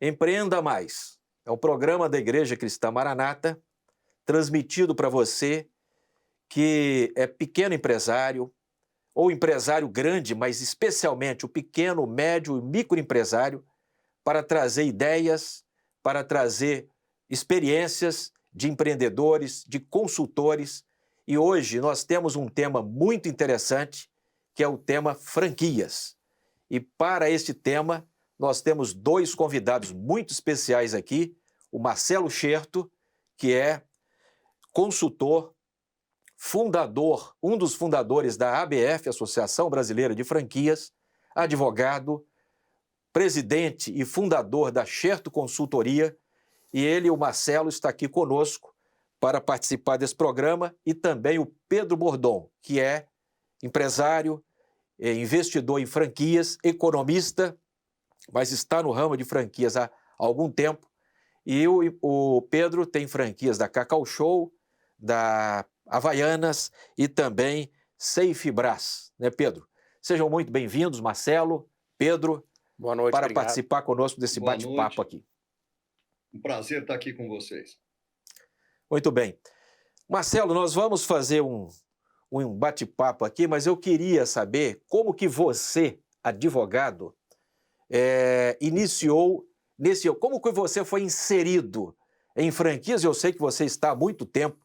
Empreenda Mais é o programa da Igreja Cristã Maranata, transmitido para você que é pequeno empresário ou empresário grande, mas especialmente o pequeno, médio e microempresário, para trazer ideias, para trazer experiências de empreendedores, de consultores. E hoje nós temos um tema muito interessante, que é o tema franquias. E para este tema, nós temos dois convidados muito especiais aqui, o Marcelo Scherto, que é consultor, fundador, um dos fundadores da ABF, Associação Brasileira de Franquias, advogado, presidente e fundador da Scherto Consultoria, e ele, o Marcelo, está aqui conosco para participar desse programa, e também o Pedro Bordon, que é empresário, investidor em franquias, economista, mas está no ramo de franquias há algum tempo. E o Pedro tem franquias da Cacau Show, da Havaianas e também Safe Brás, né, Pedro? Sejam muito bem-vindos, Marcelo, Pedro, boa noite, para obrigado. participar conosco desse Boa bate-papo noite. aqui. Um prazer estar aqui com vocês. Muito bem. Marcelo, nós vamos fazer um bate-papo aqui, mas eu queria saber como que você, advogado, iniciou como que você foi inserido em franquias. Eu sei que você está há muito tempo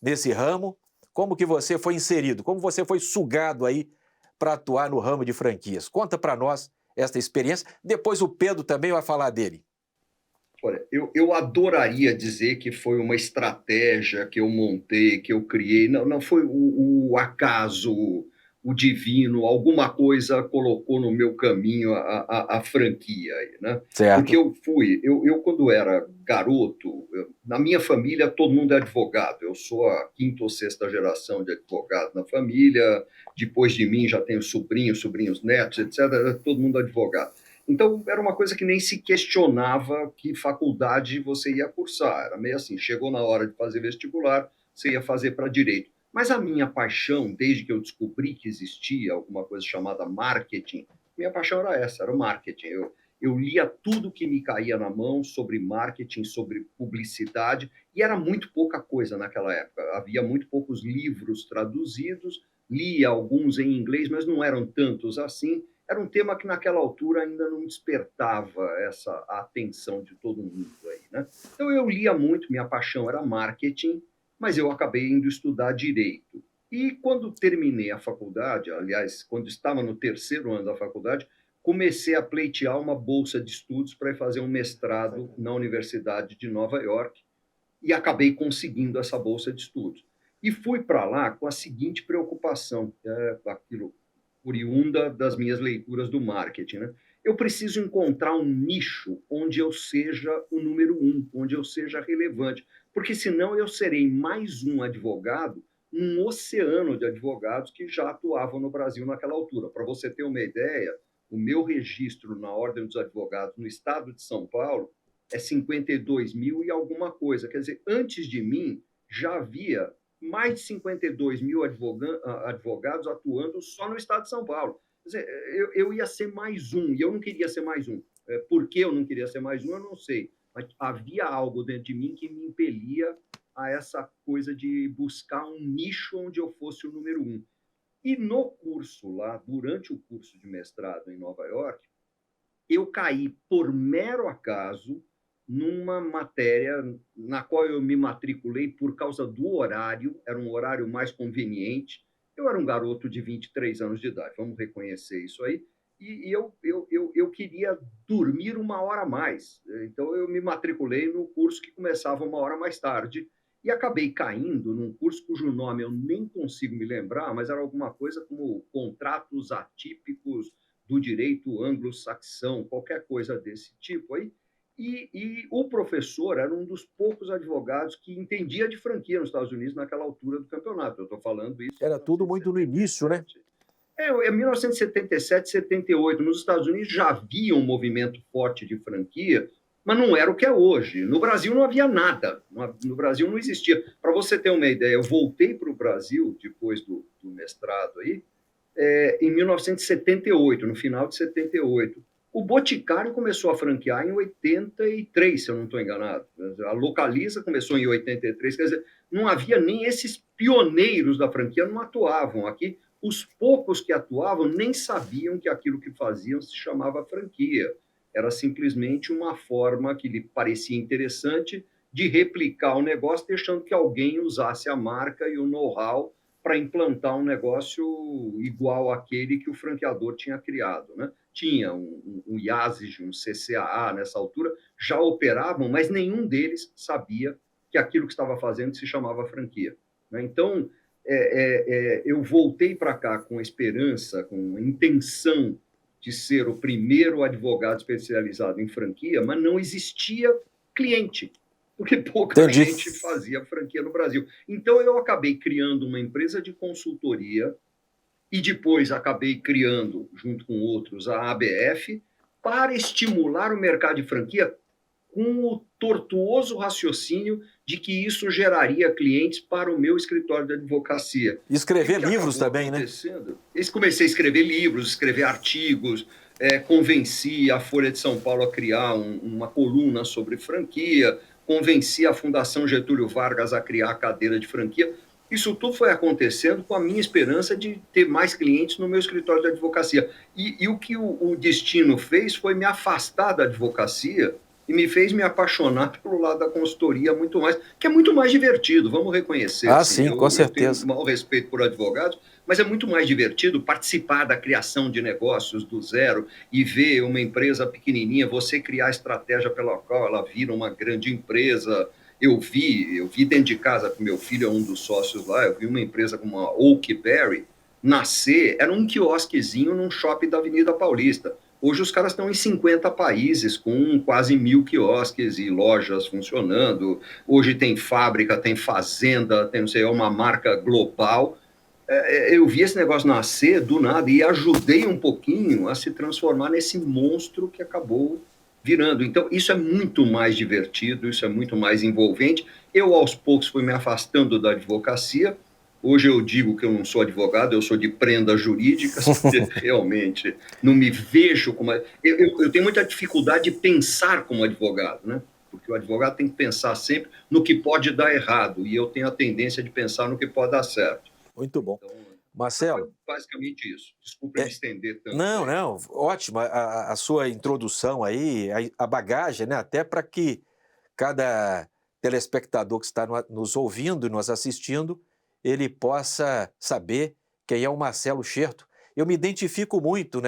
nesse ramo. Como que você foi inserido? Como você foi sugado aí para atuar no ramo de franquias? Conta para nós esta experiência. Depois o Pedro também vai falar dele. Olha, eu adoraria dizer que foi uma estratégia que eu montei, que eu criei. Não foi o acaso, o divino, alguma coisa colocou no meu caminho a franquia aí, né? Certo. Porque eu quando era garoto, na minha família todo mundo é advogado. Eu sou a quinta ou sexta geração de advogado na família. Depois de mim já tenho sobrinhos netos, etc. Todo mundo advogado. Então, era uma coisa que nem se questionava que faculdade você ia cursar. Era meio assim, chegou na hora de fazer vestibular, você ia fazer para direito. Mas a minha paixão, desde que eu descobri que existia alguma coisa chamada marketing, minha paixão era essa, era o marketing. Eu lia tudo que me caía na mão sobre marketing, sobre publicidade, e era muito pouca coisa naquela época. Havia muito poucos livros traduzidos, lia alguns em inglês, mas não eram tantos assim. Era um tema que naquela altura ainda não despertava a atenção de todo mundo aí, né? Então eu lia muito, minha paixão era marketing, mas eu acabei indo estudar direito. E quando terminei a faculdade, aliás, quando estava no terceiro ano da faculdade, comecei a pleitear uma bolsa de estudos para ir fazer um mestrado na Universidade de Nova York, e acabei conseguindo essa bolsa de estudos. E fui para lá com a seguinte preocupação, aquilo oriunda das minhas leituras do marketing, né? Eu preciso encontrar um nicho onde eu seja o número um, onde eu seja relevante, porque senão eu serei mais um advogado, um oceano de advogados que já atuavam no Brasil naquela altura. Para você ter uma ideia, o meu registro na Ordem dos Advogados no estado de São Paulo é 52 mil e alguma coisa. Quer dizer, antes de mim já havia mais de 52 mil advogados atuando só no estado de São Paulo. Quer dizer, eu ia ser mais um, e eu não queria ser mais um. Por que eu não queria ser mais um, eu não sei. Mas havia algo dentro de mim que me impelia a essa coisa de buscar um nicho onde eu fosse o número um. E no curso lá, durante o curso de mestrado em Nova York, eu caí por mero acaso numa matéria na qual eu me matriculei por causa do horário, era um horário mais conveniente. Eu era um garoto de 23 anos de idade, vamos reconhecer isso aí, e eu queria dormir uma hora a mais. Então, eu me matriculei no curso que começava uma hora mais tarde e acabei caindo num curso cujo nome eu nem consigo me lembrar, mas era alguma coisa como contratos atípicos do direito anglo-saxão, qualquer coisa desse tipo aí. E o professor era um dos poucos advogados que entendia de franquia nos Estados Unidos naquela altura do campeonato. Eu estou falando isso... Era tudo muito no início, né? É 1977, 78. Nos Estados Unidos já havia um movimento forte de franquia, mas não era o que é hoje. No Brasil não havia nada, no Brasil não existia. Para você ter uma ideia, eu voltei para o Brasil, depois do mestrado aí, em 1978, no final de 78. O Boticário começou a franquear em 83, se eu não estou enganado. A Localiza começou em 83, quer dizer, não havia nem esses pioneiros da franquia, não atuavam aqui. Os poucos que atuavam nem sabiam que aquilo que faziam se chamava franquia. Era simplesmente uma forma que lhe parecia interessante de replicar o negócio, deixando que alguém usasse a marca e o know-how para implantar um negócio igual àquele que o franqueador tinha criado, né? Tinha um IASIS, um CCAA nessa altura, já operavam, mas nenhum deles sabia que aquilo que estava fazendo se chamava franquia, né? Então, eu voltei para cá com esperança, com a intenção de ser o primeiro advogado especializado em franquia, mas não existia cliente, porque pouca Entendi. gente fazia franquia no Brasil. Então, eu acabei criando uma empresa de consultoria e depois acabei criando, junto com outros, a ABF, para estimular o mercado de franquia com o tortuoso raciocínio de que isso geraria clientes para o meu escritório de advocacia. Escrever livros também, né? Comecei a escrever livros, escrever artigos, convenci a Folha de São Paulo a criar uma coluna sobre franquia, convenci a Fundação Getúlio Vargas a criar a cadeira de franquia. Isso tudo foi acontecendo com a minha esperança de ter mais clientes no meu escritório de advocacia. E o que o destino fez foi me afastar da advocacia e me fez me apaixonar pelo lado da consultoria muito mais, que é muito mais divertido, vamos reconhecer. Ah, assim. sim, com certeza. Eu tenho o maior respeito por advogados, mas é muito mais divertido participar da criação de negócios do zero e ver uma empresa pequenininha, você criar a estratégia pela qual ela vira uma grande empresa. Eu vi dentro de casa, que meu filho é um dos sócios lá, eu vi uma empresa como a Oakberry nascer, era um quiosquezinho num shopping da Avenida Paulista. Hoje os caras estão em 50 países, com quase 1.000 quiosques e lojas funcionando. Hoje tem fábrica, tem fazenda, tem, não sei, uma marca global. Eu vi esse negócio nascer do nada e ajudei um pouquinho a se transformar nesse monstro que acabou virando. Então, isso é muito mais divertido, isso é muito mais envolvente. Eu, aos poucos, fui me afastando da advocacia. Hoje eu digo que eu não sou advogado, eu sou de prendas jurídicas, porque realmente não me vejo como... Eu tenho muita dificuldade de pensar como advogado, né? Porque o advogado tem que pensar sempre no que pode dar errado, e eu tenho a tendência de pensar no que pode dar certo. Muito bom. Então, Marcelo, foi basicamente isso. Desculpe me estender tanto. não, não, ótimo a sua introdução aí, a bagagem, né? Até para que cada telespectador que está nos ouvindo e nos assistindo, ele possa saber quem é o Marcelo Scherto. Eu me identifico muito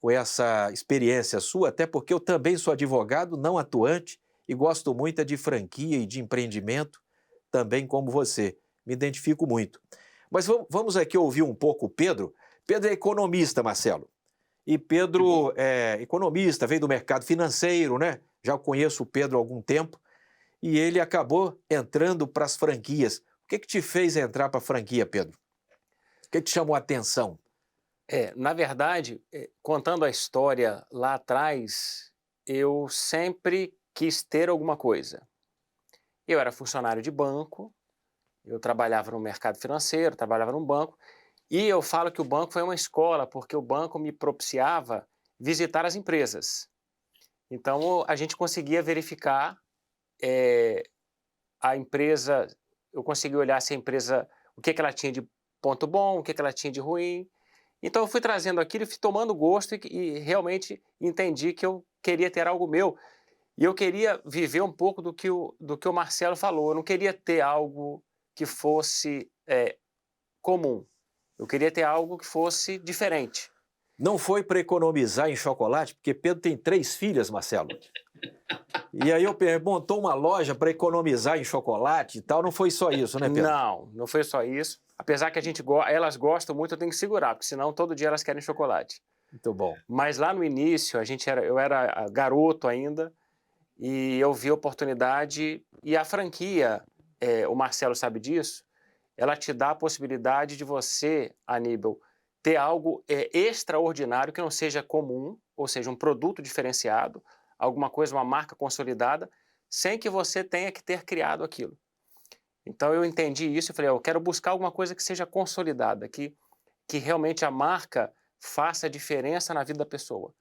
com essa experiência sua, até porque eu também sou advogado, não atuante, e gosto muito de franquia e de empreendimento, também como você. Me identifico muito. Mas vamos aqui ouvir um pouco o Pedro. Pedro é economista, Marcelo. E Pedro é economista, veio do mercado financeiro, né? Já conheço o Pedro há algum tempo. E ele acabou entrando para as franquias. O que te fez entrar para a franquia, Pedro? O que te chamou a atenção? Na verdade, contando a história lá atrás, eu sempre quis ter alguma coisa. Eu era funcionário de banco, eu trabalhava no mercado financeiro, trabalhava num banco, e eu falo que o banco foi uma escola, porque o banco me propiciava visitar as empresas. Então, a gente conseguia verificar a empresa, eu conseguia olhar se a empresa, o que ela tinha de ponto bom, o que ela tinha de ruim. Então, eu fui trazendo aquilo e fui tomando gosto e realmente entendi que eu queria ter algo meu. E eu queria viver um pouco do que o Marcelo falou. Eu não queria ter algo que fosse comum. Eu queria ter algo que fosse diferente. Não foi para economizar em chocolate, porque Pedro tem 3 filhas, Marcelo. E aí montou uma loja para economizar em chocolate e tal. Não foi só isso, né, Pedro? Não foi só isso. Apesar que elas gostam muito, eu tenho que segurar, porque senão todo dia elas querem chocolate. Muito bom. Mas lá no início, eu era garoto ainda, e eu vi a oportunidade, e a franquia, o Marcelo sabe disso, ela te dá a possibilidade de você, Aníbal, ter algo extraordinário que não seja comum, ou seja, um produto diferenciado, alguma coisa, uma marca consolidada, sem que você tenha que ter criado aquilo. Então eu entendi isso e falei, eu quero buscar alguma coisa que seja consolidada, que realmente a marca faça diferença na vida da pessoa.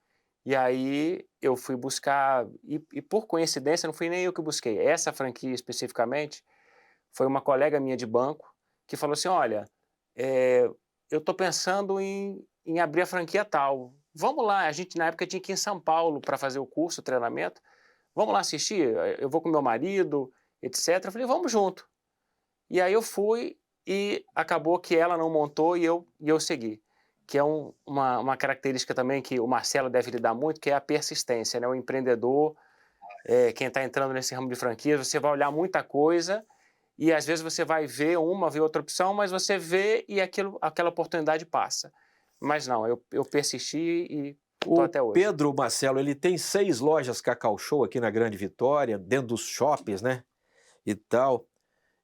E aí eu fui buscar, e por coincidência não fui nem eu que busquei, essa franquia especificamente foi uma colega minha de banco que falou assim, olha, eu estou pensando em abrir a franquia tal, vamos lá, a gente na época tinha que ir em São Paulo para fazer o curso, o treinamento, vamos lá assistir, eu vou com meu marido, etc. Eu falei, vamos junto. E aí eu fui e acabou que ela não montou e eu segui. Que é uma característica também que o Marcelo deve lidar muito, que é a persistência, né? O empreendedor, quem está entrando nesse ramo de franquias, você vai olhar muita coisa e às vezes você vai ver outra opção, mas você vê e aquela oportunidade passa. Mas não, eu persisti e estou até hoje. Pedro, Marcelo, ele tem 6 lojas Cacau Show aqui na Grande Vitória, dentro dos shoppings, né? E tal.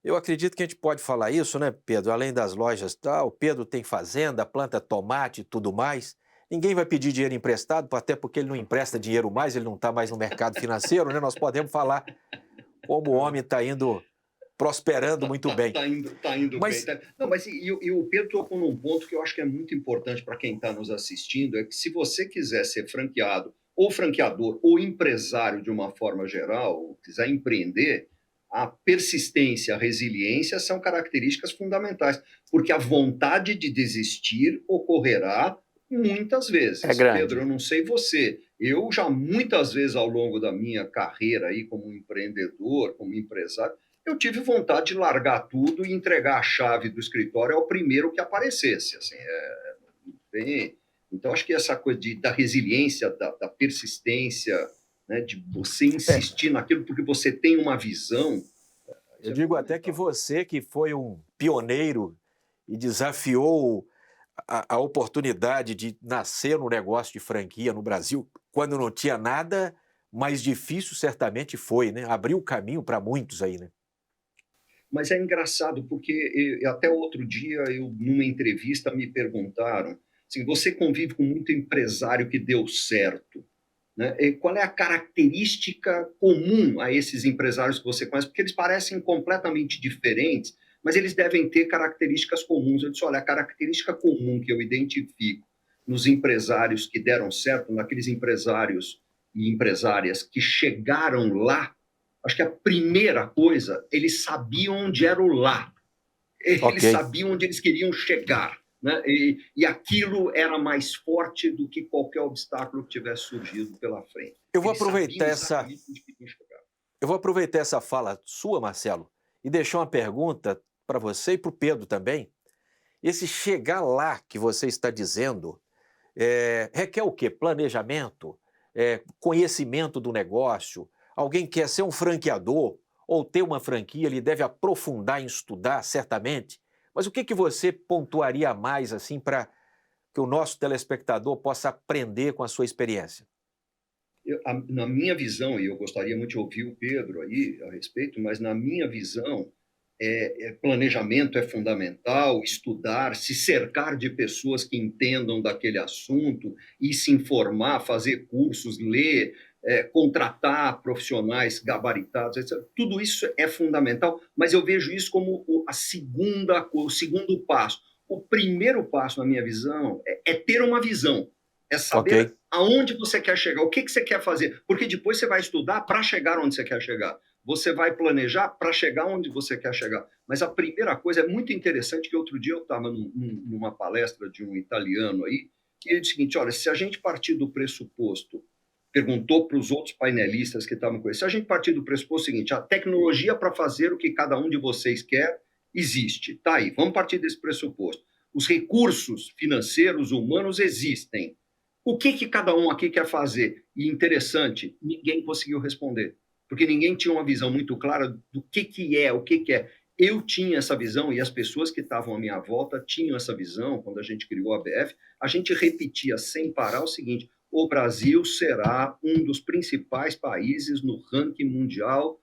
Eu acredito que a gente pode falar isso, né, Pedro? Além das lojas, o Pedro tem fazenda, planta tomate e tudo mais. Ninguém vai pedir dinheiro emprestado, até porque ele não empresta dinheiro mais, ele não está mais no mercado financeiro, né? Nós podemos falar como o homem está indo prosperando muito bem. Tá indo mas... bem. Não, mas e o Pedro tocou num ponto que eu acho que é muito importante para quem está nos assistindo, é que se você quiser ser franqueado, ou franqueador, ou empresário de uma forma geral, ou quiser empreender, a persistência, a resiliência são características fundamentais, porque a vontade de desistir ocorrerá muitas vezes. É grande. Pedro, eu não sei você, eu já muitas vezes ao longo da minha carreira aí como empreendedor, como empresário, eu tive vontade de largar tudo e entregar a chave do escritório ao primeiro que aparecesse. Assim, então, acho que essa coisa da resiliência, da persistência, né, de você insistir naquilo porque você tem uma visão. Eu digo até que você, que foi um pioneiro e desafiou a oportunidade de nascer no negócio de franquia no Brasil, quando não tinha nada, mais difícil certamente foi, né? Abriu o caminho para muitos aí, né? Mas é engraçado, porque até outro dia, numa entrevista, me perguntaram, assim, você convive com muito empresário que deu certo, né? E qual é a característica comum a esses empresários que você conhece? Porque eles parecem completamente diferentes, mas eles devem ter características comuns. Eu disse, olha, a característica comum que eu identifico nos empresários que deram certo, naqueles empresários e empresárias que chegaram lá, acho que a primeira coisa, eles sabiam onde era o lá. Eles sabiam onde eles queriam chegar. Né? E aquilo era mais forte do que qualquer obstáculo que tivesse surgido pela frente. Eu vou aproveitar essa fala sua, Marcelo, e deixar uma pergunta para você e para o Pedro também. Esse chegar lá que você está dizendo requer o quê? Planejamento? Conhecimento do negócio? Alguém quer ser um franqueador ou ter uma franquia, ele deve aprofundar em estudar, certamente. Mas o que você pontuaria mais assim para que o nosso telespectador possa aprender com a sua experiência? Na minha visão, e eu gostaria muito de ouvir o Pedro aí a respeito, mas na minha visão, planejamento é fundamental, estudar, se cercar de pessoas que entendam daquele assunto e se informar, fazer cursos, ler, contratar profissionais gabaritados, etc. Tudo isso é fundamental, mas eu vejo isso como o segundo passo. O primeiro passo, na minha visão, é ter uma visão, é saber aonde você quer chegar, o que você quer fazer, porque depois você vai estudar para chegar onde você quer chegar. Você vai planejar para chegar onde você quer chegar. Mas a primeira coisa é muito interessante, que outro dia eu estava numa palestra de um italiano aí, e ele disse o seguinte, olha, se a gente partir do pressuposto, perguntou para os outros painelistas que estavam com ele, se a gente partir do pressuposto seguinte, a tecnologia para fazer o que cada um de vocês quer existe, tá aí, vamos partir desse pressuposto. Os recursos financeiros, humanos existem. O que cada um aqui quer fazer? E interessante, ninguém conseguiu responder, porque ninguém tinha uma visão muito clara do que é, o que é. Eu tinha essa visão e as pessoas que estavam à minha volta tinham essa visão. Quando a gente criou a ABF, a gente repetia sem parar o seguinte, o Brasil será um dos principais países no ranking mundial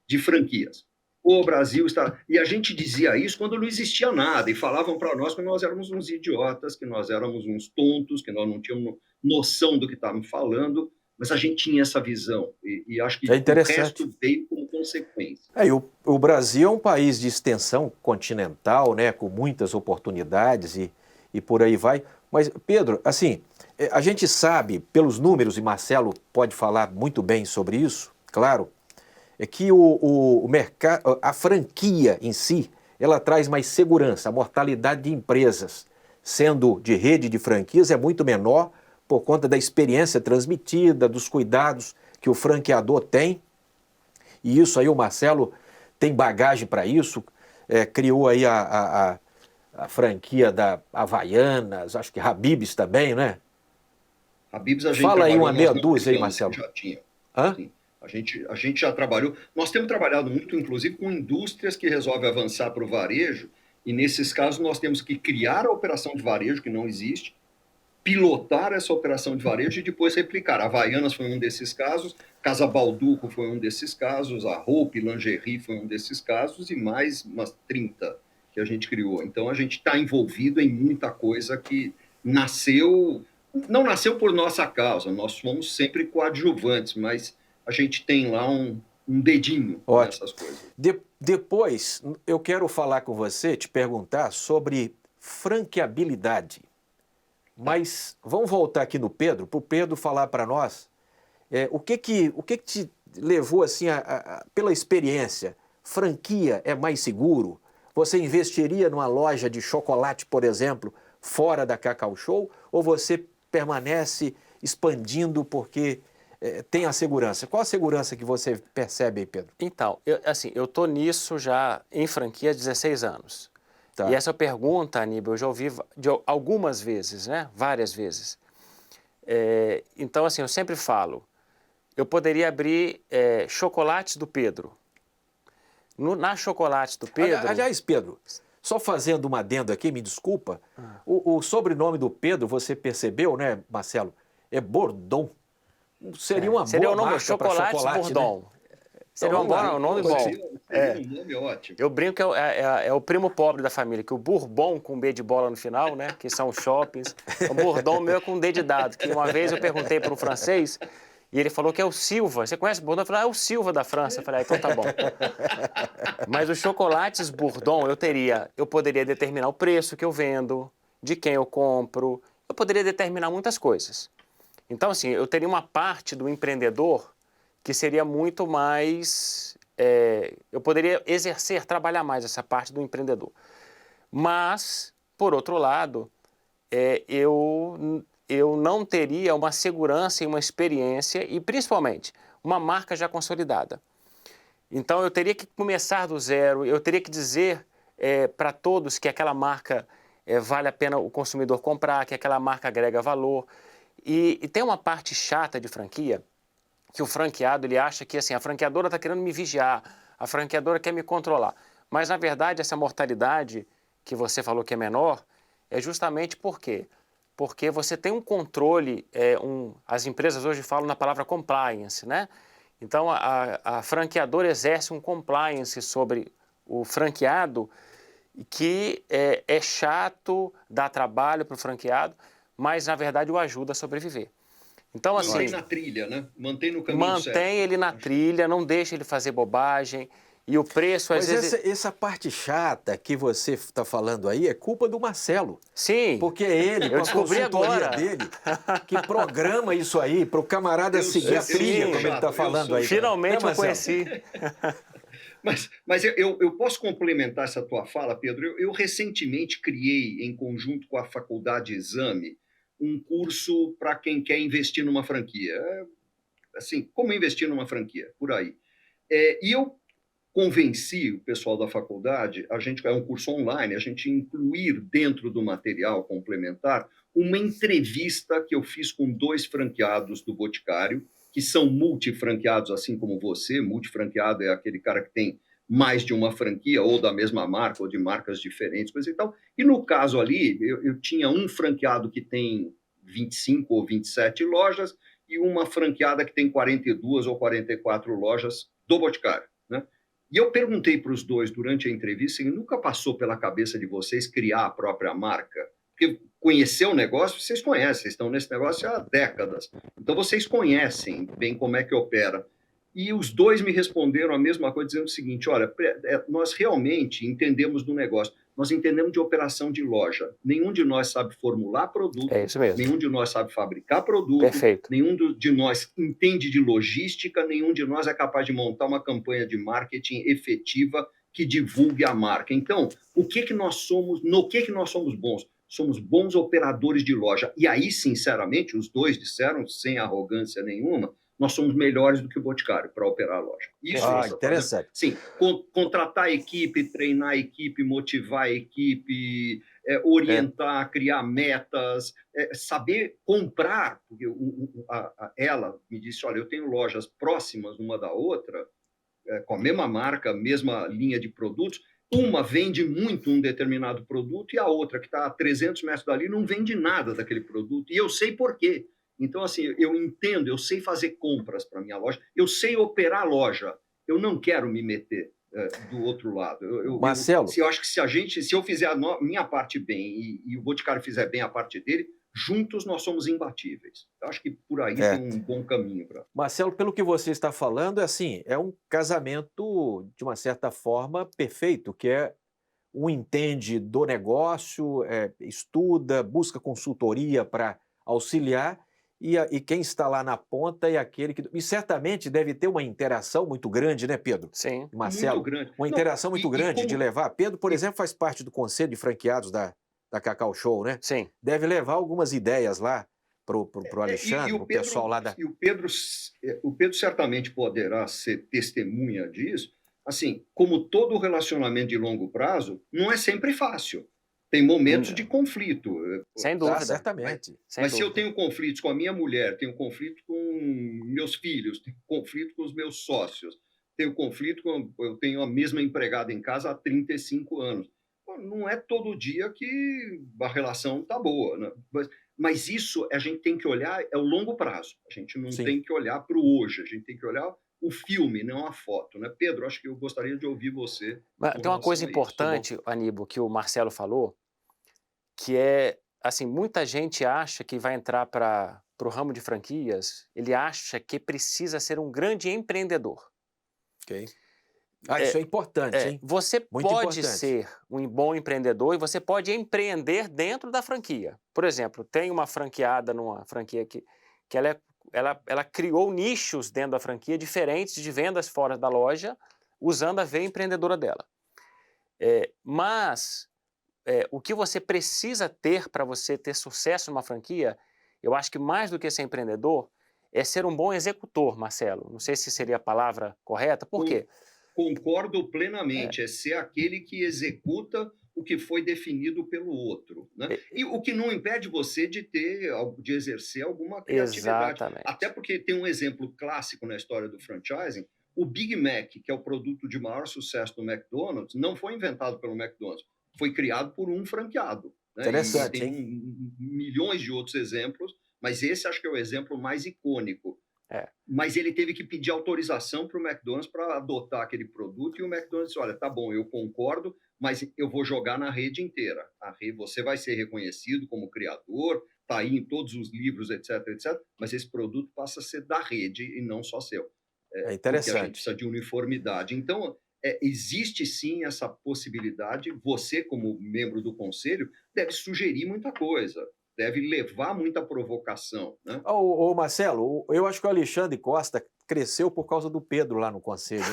de franquias. O Brasil está... E a gente dizia isso quando não existia nada, e falavam para nós que nós éramos uns idiotas, que nós éramos uns tontos, que nós não tínhamos noção do que estávamos falando, Mas a gente tinha essa visão, e acho que É o interessante. resto veio como consequência. E o Brasil é um país de extensão continental, né, com muitas oportunidades e por aí vai. Mas, Pedro, assim, a gente sabe, pelos números, e Marcelo pode falar muito bem sobre isso, claro, é que o mercado, a franquia em si, ela traz mais segurança. A mortalidade de empresas, sendo de rede de franquias, é muito menor por conta da experiência transmitida, dos cuidados que o franqueador tem. E isso aí o Marcelo tem bagagem para isso, criou aí a franquia da Havaianas, acho que Habib's também, né? Habib's a gente Fala aí trabalhou, uma nós meia não dúzia aí, pegamos, Marcelo. já tinha. Hã? Sim. A gente já trabalhou. Nós temos trabalhado muito, inclusive, com indústrias que resolvem avançar para o varejo, e nesses casos nós temos que criar a operação de varejo, que não existe, pilotar essa operação de varejo e depois replicar. A Havaianas foi um desses casos, Casa Balduco foi um desses casos, a Hope Lingerie foi um desses casos, e mais umas 30 que a gente criou. Então a gente está envolvido em muita coisa que não nasceu por nossa causa, nós fomos sempre coadjuvantes, mas a gente tem lá um dedinho Ótimo. nessas coisas. Depois, eu quero falar com você, te perguntar sobre franqueabilidade. Mas vamos voltar aqui no Pedro, para o Pedro falar para nós o que te levou, assim, pela experiência, franquia é mais seguro? Você investiria numa loja de chocolate, por exemplo, fora da Cacau Show? Ou você permanece expandindo porque tem a segurança? Qual a segurança que você percebe aí, Pedro? Então, eu tô nisso já em franquia há 16 anos. Tá. E essa pergunta, Aníbal, eu já ouvi algumas vezes, né? Várias vezes. Então, assim, eu sempre falo, eu poderia abrir chocolates do Pedro. Na chocolates do Pedro... Aliás, Pedro, só fazendo uma adendo aqui, me desculpa, o sobrenome do Pedro, você percebeu, né, Marcelo? É Bordon. Seria uma seria boa o nome marca para Chocolates chocolate, Bordon. né? Seria um nome bom. Seria um nome ótimo. Eu brinco que é o primo pobre da família, que o Bourbon com B de bola no final, né? Que são os shoppings. O Bourbon meu é com D de dado, que uma vez eu perguntei para um francês e ele falou que é o Silva. Você conhece o Bourbon? Eu falei, é o Silva da França. Eu falei, então tá bom. Mas os chocolates Bourbon eu poderia determinar o preço que eu vendo, de quem eu compro, eu poderia determinar muitas coisas. Então, assim, eu teria uma parte do empreendedor que seria muito mais... eu poderia trabalhar mais essa parte do empreendedor. Mas, por outro lado, eu não teria uma segurança e uma experiência e, principalmente, uma marca já consolidada. Então, eu teria que começar do zero, eu teria que dizer para todos que aquela marca vale a pena o consumidor comprar, que aquela marca agrega valor. E tem uma parte chata de franquia, que o franqueado ele acha que assim, a franqueadora está querendo me vigiar, a franqueadora quer me controlar. Mas, na verdade, essa mortalidade que você falou que é menor, é justamente por quê? Porque você tem um controle, as empresas hoje falam na palavra compliance, né? Então, a franqueadora exerce um compliance sobre o franqueado que é chato, dá trabalho para o franqueado, mas, na verdade, o ajuda a sobreviver. Então, assim, mantém na trilha, né? Mantém no caminho certo. Mantém ele na trilha, não deixa ele fazer bobagem. E o preço, às vezes... Mas essa parte chata que você está falando aí é culpa do Marcelo. Sim. Porque é ele, com a consultoria dele, que programa isso aí para o camarada seguir a trilha, como ele está falando aí. Finalmente eu conheci. Mas eu posso complementar essa tua fala, Pedro? Eu recentemente criei, em conjunto com a Faculdade Exame, um curso para quem quer investir numa franquia. Assim, como investir numa franquia, por aí. E eu convenci o pessoal da faculdade, é um curso online, a gente incluir dentro do material complementar uma entrevista que eu fiz com 2 franqueados do Boticário, que são multifranqueados, assim como você. Multifranqueado é aquele cara que tem mais de uma franquia, ou da mesma marca, ou de marcas diferentes, coisa e tal. E no caso ali, eu tinha um franqueado que tem 25 ou 27 lojas e uma franqueada que tem 42 ou 44 lojas do Boticário, né? E eu perguntei para os 2 durante a entrevista, e nunca passou pela cabeça de vocês criar a própria marca? Porque conhecer o negócio, vocês conhecem, vocês estão nesse negócio há décadas. Então, vocês conhecem bem como é que opera. E os dois me responderam a mesma coisa, dizendo o seguinte, olha, nós realmente entendemos do negócio, nós entendemos de operação de loja. Nenhum de nós sabe formular produto, É isso mesmo. nenhum de nós sabe fabricar produto, Perfeito. nenhum de nós entende de logística, nenhum de nós é capaz de montar uma campanha de marketing efetiva que divulgue a marca. Então, o que nós somos, no que nós somos bons? Somos bons operadores de loja. E aí, sinceramente, os dois disseram, sem arrogância nenhuma, nós somos melhores do que o Boticário para operar a loja. Isso interessante. Sim, contratar a equipe, treinar a equipe, motivar a equipe, orientar, criar metas, saber comprar. Porque ela me disse, olha, eu tenho lojas próximas uma da outra, com a mesma marca, mesma linha de produtos, uma vende muito um determinado produto e a outra, que está a 300 metros dali, não vende nada daquele produto. E eu sei por quê. Então, assim, eu entendo, eu sei fazer compras para a minha loja, eu sei operar a loja, eu não quero me meter do outro lado. Marcelo, eu acho que se eu fizer a minha parte bem e o Boticário fizer bem a parte dele, juntos nós somos imbatíveis. Eu acho que por aí tem um bom caminho para. Marcelo, pelo que você está falando, é um casamento, de uma certa forma, perfeito, que é um entende do negócio, estuda, busca consultoria para auxiliar, e quem está lá na ponta é aquele que... E certamente deve ter uma interação muito grande, né, Pedro? Sim. Marcelo, muito grande. Uma interação muito grande como... de levar... Pedro, por exemplo, faz parte do conselho de franqueados da Cacau Show, né? Sim. Deve levar algumas ideias lá para o Alexandre, o pessoal lá da... E o Pedro certamente poderá ser testemunha disso. Assim, como todo relacionamento de longo prazo, não é sempre fácil. Tem momentos de conflito. Sem dúvida. Certamente. Mas se eu tenho conflitos com a minha mulher, tenho conflito com meus filhos, tenho conflito com os meus sócios, eu tenho a mesma empregada em casa há 35 anos. Não é todo dia que a relação está boa, né? Mas isso a gente tem que olhar, é o longo prazo. A gente não tem que olhar para o hoje, a gente tem que olhar o filme, não a foto, né? Pedro, acho que eu gostaria de ouvir você. Mas tem uma coisa importante, Aníbal, que o Marcelo falou, que é, assim, muita gente acha que vai entrar para o ramo de franquias, ele acha que precisa ser um grande empreendedor. Ok. Isso é importante, hein? Você Muito pode importante. ser um bom empreendedor e você pode empreender dentro da franquia. Por exemplo, tem uma franqueada numa franquia que ela criou nichos dentro da franquia diferentes de vendas fora da loja, usando a veia empreendedora dela. Mas o que você precisa ter para você ter sucesso numa franquia, eu acho que mais do que ser empreendedor, é ser um bom executor, Marcelo. Não sei se seria a palavra correta. Por quê? Concordo plenamente. É ser aquele que executa o que foi definido pelo outro, né? E o que não impede você de exercer alguma criatividade. Exatamente. Até porque tem um exemplo clássico na história do franchising. O Big Mac, que é o produto de maior sucesso do McDonald's, não foi inventado pelo McDonald's, foi criado por um franqueado. Né? Interessante, e tem milhões de outros exemplos, mas esse acho que é o exemplo mais icônico. Mas ele teve que pedir autorização para o McDonald's para adotar aquele produto, e o McDonald's disse, olha, tá bom, eu concordo, mas eu vou jogar na rede inteira. Você vai ser reconhecido como criador, está aí em todos os livros, etc, etc, mas esse produto passa a ser da rede e não só seu. É interessante. Porque a gente precisa de uniformidade. Então, existe sim essa possibilidade, você como membro do conselho deve sugerir muita coisa, deve levar muita provocação, né? Ô, Marcelo, eu acho que o Alexandre Costa cresceu por causa do Pedro lá no conselho.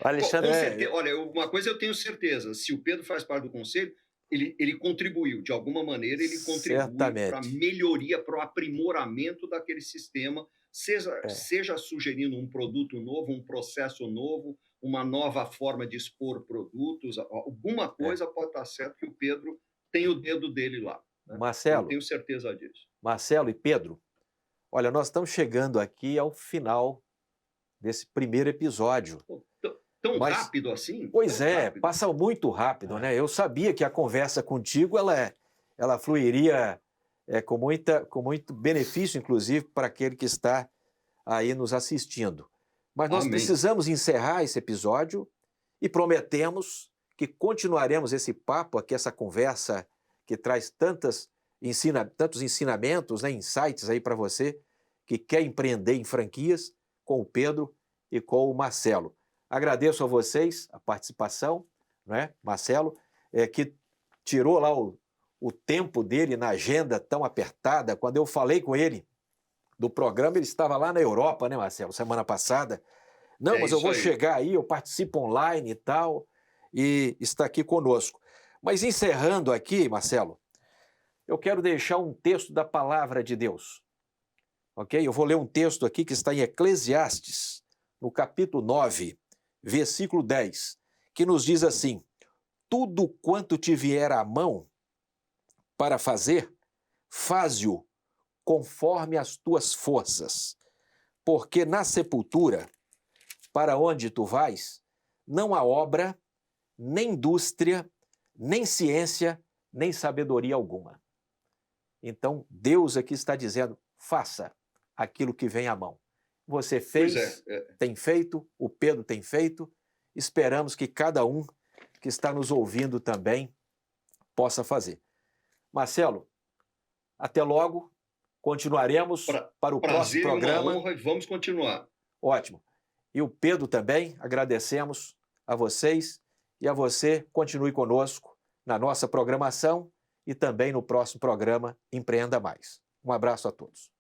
O Alexandre... Olha, uma coisa eu tenho certeza, se o Pedro faz parte do conselho, ele contribuiu, de alguma maneira, ele contribuiu para a melhoria, para o aprimoramento daquele sistema, seja sugerindo um produto novo, um processo novo, uma nova forma de expor produtos, alguma coisa pode estar certo que o Pedro tem o dedo dele lá. Né? Marcelo, eu tenho certeza disso. Marcelo e Pedro, olha, nós estamos chegando aqui ao final desse primeiro episódio. Tão rápido assim? Pois passa muito rápido, né? Eu sabia que a conversa contigo ela fluiria com muito benefício, inclusive, para aquele que está aí nos assistindo. Mas nós precisamos encerrar esse episódio e prometemos que continuaremos esse papo aqui, essa conversa que traz tantos ensinamentos, né, insights aí para você que quer empreender em franquias, com o Pedro e com o Marcelo. Agradeço a vocês a participação, né, Marcelo, que tirou lá o tempo dele na agenda tão apertada. Quando eu falei com ele do programa, ele estava lá na Europa, né, Marcelo, semana passada. Não, mas eu vou chegar aí, eu participo online e tal, e está aqui conosco. Mas encerrando aqui, Marcelo, eu quero deixar um texto da Palavra de Deus, ok? Eu vou ler um texto aqui que está em Eclesiastes, no capítulo 9, versículo 10, que nos diz assim: tudo quanto te vier à mão para fazer, faze-o conforme as tuas forças, porque na sepultura, para onde tu vais, não há obra, nem indústria, nem ciência, nem sabedoria alguma. Então, Deus aqui está dizendo, faça aquilo que vem à mão. Você fez, tem feito, o Pedro tem feito, esperamos que cada um que está nos ouvindo também possa fazer. Marcelo, até logo, continuaremos para o próximo programa. Uma honra, e vamos continuar. Ótimo. E o Pedro também, agradecemos a vocês e a você, continue conosco na nossa programação e também no próximo programa Empreenda Mais. Um abraço a todos.